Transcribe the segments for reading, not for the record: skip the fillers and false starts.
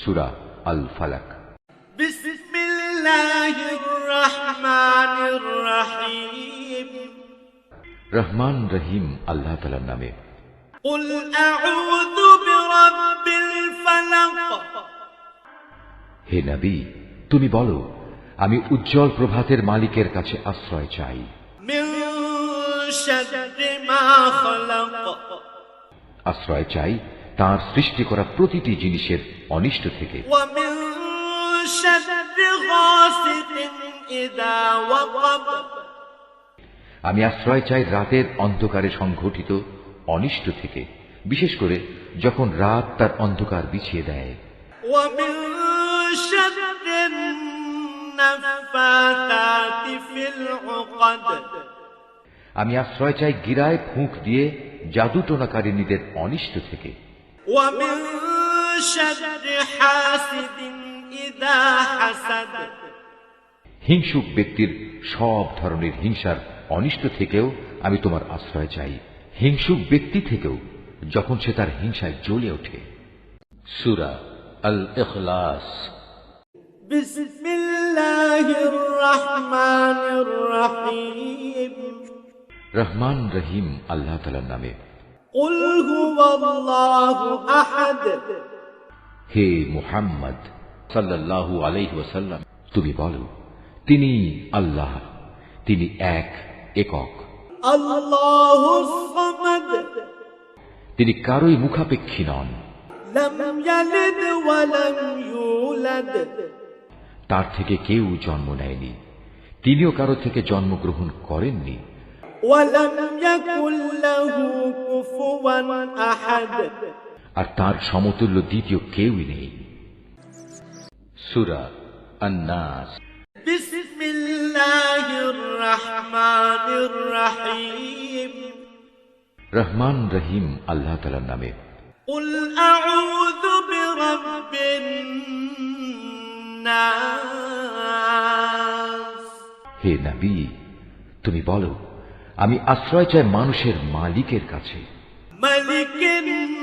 সূরা আল ফালাক। বিসমিল্লাহির রহমানির রহিম। রহমান রহিম আল্লাহ তাআলার নামে। কুল আউযু বিরাব্বিল ফালাক। হে নবী, তুমি বলো, আমি উজ্জ্বল প্রভাতের মালিকের কাছে আশ্রয় চাই। মিন শাররি মা খালাক। আশ্রয় চাই তার সৃষ্টি করা প্রতিটি জিনিসের অনিষ্ট থেকে। ওয়া মিন শাররি গাসিকিন ইযা ওয়াকাব। আমি আশ্রয় চাই রাতের অন্ধকারে সংঘটিত অনিষ্ট থেকে, বিশেষ করে যখন রাত তার অন্ধকার বিছিয়ে দেয়। ওয়া মিন শাররিন নাফাসাতি ফিল উকাদ। আমি আশ্রয় চাই গিরায় ফুঁক দিয়ে জাদু টোনাকারিনীদের অনিষ্ট থেকে। ওয়া মিন শাররি হাসিদিন ইযা হাসাদ। হিংসুক ব্যক্তির সব ধরনের হিংসার অনিষ্ট থেকেও আমি তোমার আশ্রয় চাই, হিংসুক ব্যক্তি থেকেও যখন সে তার হিংসায় জ্বলে ওঠে। সূরা আল ইখলাস। বিসমিল্লাহির রহমানির রহিম। রহমান রহিম আল্লাহ তাআলার নামে। কুল হুয়াল্লাহু আহাদ। হে মুহাম্মদ সাল্লাল্লাহু আলাইহি ওয়াসাল্লাম, তুমি বলো, তিনি আল্লাহ, তিনি একক। আল্লাহুস সামাদ। তিনি কারোই মুখাপেক্ষী নন। লাম ইয়ালিদ ওয়া লাম ইউলাদ। তার থেকে কেউ জন্ম নেয়নি, তিনিও কারো থেকে জন্মগ্রহণ করেননি। ওয়া লাম ইয়াকুল লাহু কুফুওয়ান আহাদ। আর তার সমতুল্য দ্বিতীয় কেউই নেই। সূরা আন-নাস। বিসমিল্লাহির রহমানির রহিম। রহমান রহিম আল্লাহ তাআলার নামে। কুল আউযু বিরাব্বিন নাস। হে নবী, তুমি বলো, আমি আশ্রয় চাই মানুষের মালিকের কাছে। মালিকিন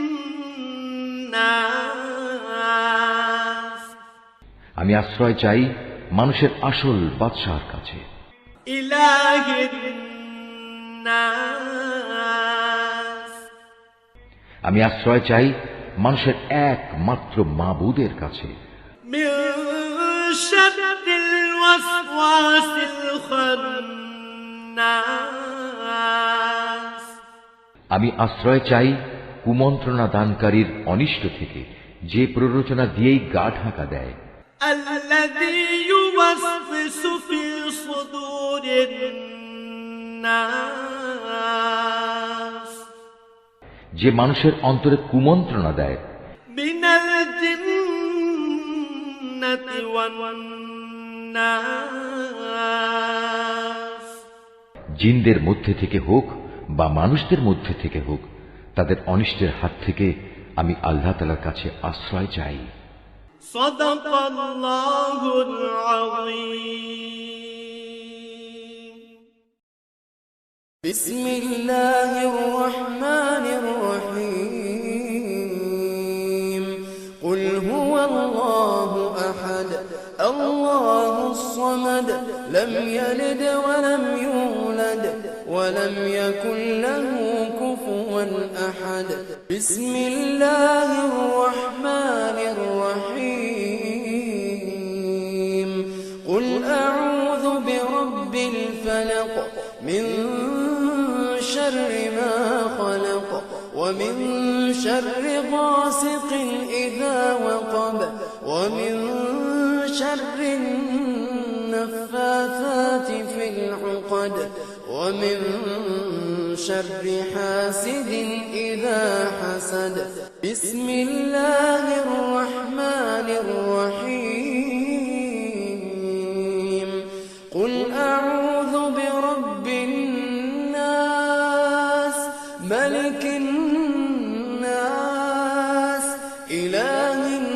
নাস। আমি আশ্রয় চাই মানুষের আসল বাদশাহর কাছে। ইলাহিন নাস। আমি আশ্রয় চাই মানুষের একমাত্র মাবুদের কাছে। মিন শাররিল ওয়াসওয়াসিল খান্নাস। আমি আশ্রয় চাই কুমন্ত্রণা দানকারীর অনিষ্ট থেকে, যে প্ররোচনা দিয়েই গা ঢাকা দেয়। আল্লাযী ইউওয়াসওয়িসু ফি সুদুরিন নাস। যে মানুষের অন্তরে কুমন্ত্রণা দেয়। মিনাল জিন্নাতি ওয়ান নাস। জিনদের মধ্যে থেকে হোক বা মানুষদের মধ্যে থেকে হোক, তাদের অনিষ্টের হাত থেকে আমি আল্লাহ তাআলার কাছে আশ্রয় চাই। সাদাকাল্লাহুল আযীম। বিসমিল্লাহির রহমানির রহিম। কুল হুয়াল্লাহু আহাদ। আল্লাহুস সামাদ। লাম ইয়ালিদ ওয়া লাম ইউলাদ ওয়া লাম ইয়াকুল লাহু কুফুওয়ান আহাদ। বিসমিল্লাহির রহমানির রহিম। কুল আউযু বিরাব্বিল ফালাক। মিন শাররি মা খালাক। ওয়া মিন শাররি গাসিকিন ইযা ওয়াকাব। ওয়া মিন শাররি নাফাসাতি ফিল উকাদ। ওয়া মিন শাররি হাসিদিন ইযা হাসাদ। বিসমিল্লাহির রহমানির রহিম। কুল আউযু বিরাব্বিন নাস। মালিকিন নাস। ইলাহিন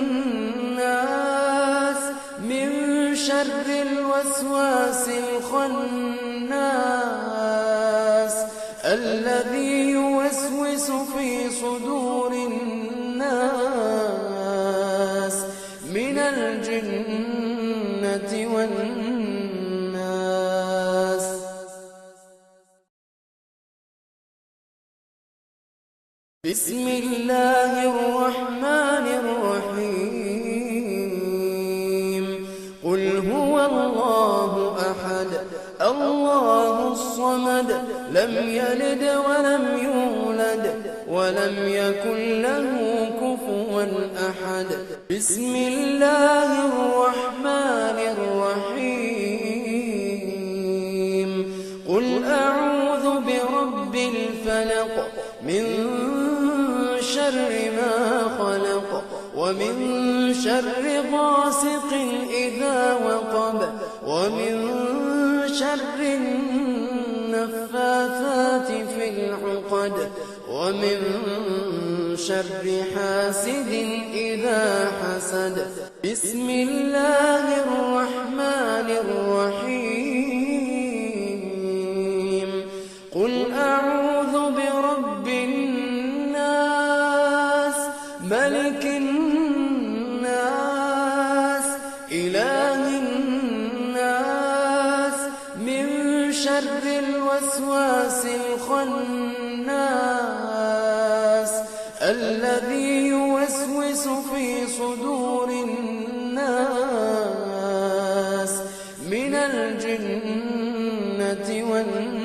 নাস। মিন শাররিল ওয়াসওয়াসিল খান্নাস। الذي يوسوس في صدور الناس الجنة والناس. بسم الله الرحمن الرحيم. قل هو الله أحد الله الصمد لم يلد ولم يولد ولم يكن له كفوا أحد. بسم الله الرحمن الرحيم. قل أعوذ برب الفلق من شر ما خلق ومن شر غاسق إذا وقب ومن شر النفاثات في العقد ومن شر حاسد إذا حسد. بسم الله الرحمن الرحيم. قل أعوذ برب الناس ملك الناس إله الناس من شر الوسواس الخناس الذي يوسوس في صدور الناس من الجنة والناس.